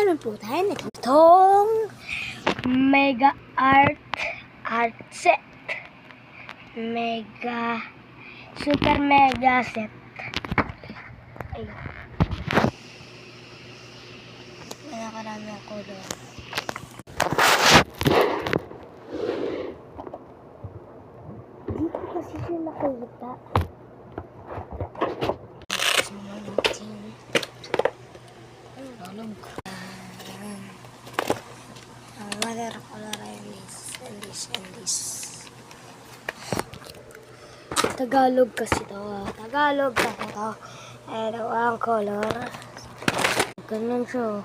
meron po tayo na itong Mega Art Set. Super Mega Set. Ayun. Nakarami ang color. Dito kasi siya nakikita. Watercolor and this. Tagalog kasi to. Tagalog kasi to. Ano ang color? Ganun siya.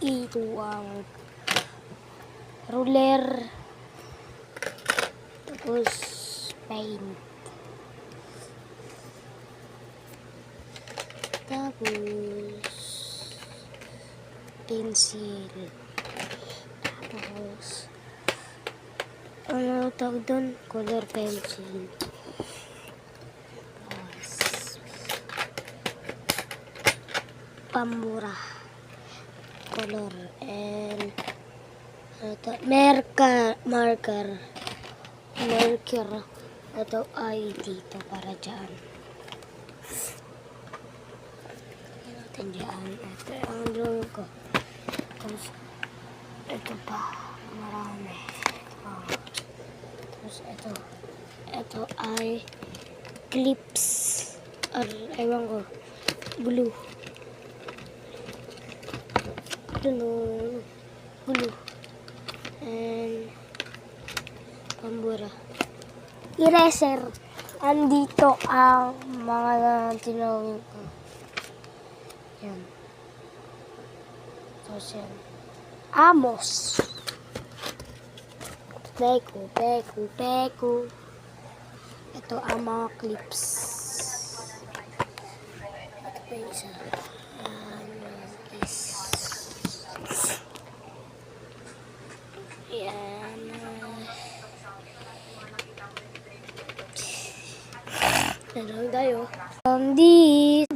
Ito ang ruler. Tapos paint. Tapos pencil. Tapos ano tawag doon? Color pencil. Tapos pambura. Color and marker. Ito ay dito para dyan. Tindihan. Ito ang drawing ko. Tapos, ito pa. Marami. Tapos, ito ay clips. Ewan ko. Glue. Glue. And, pambura. Eraser. Andito ang mga tinawin ko. Yan. Tapos yan. Amos. Peku. Ito ang mga clips. Ito pa yung isa. Yan. Yan tayo. This.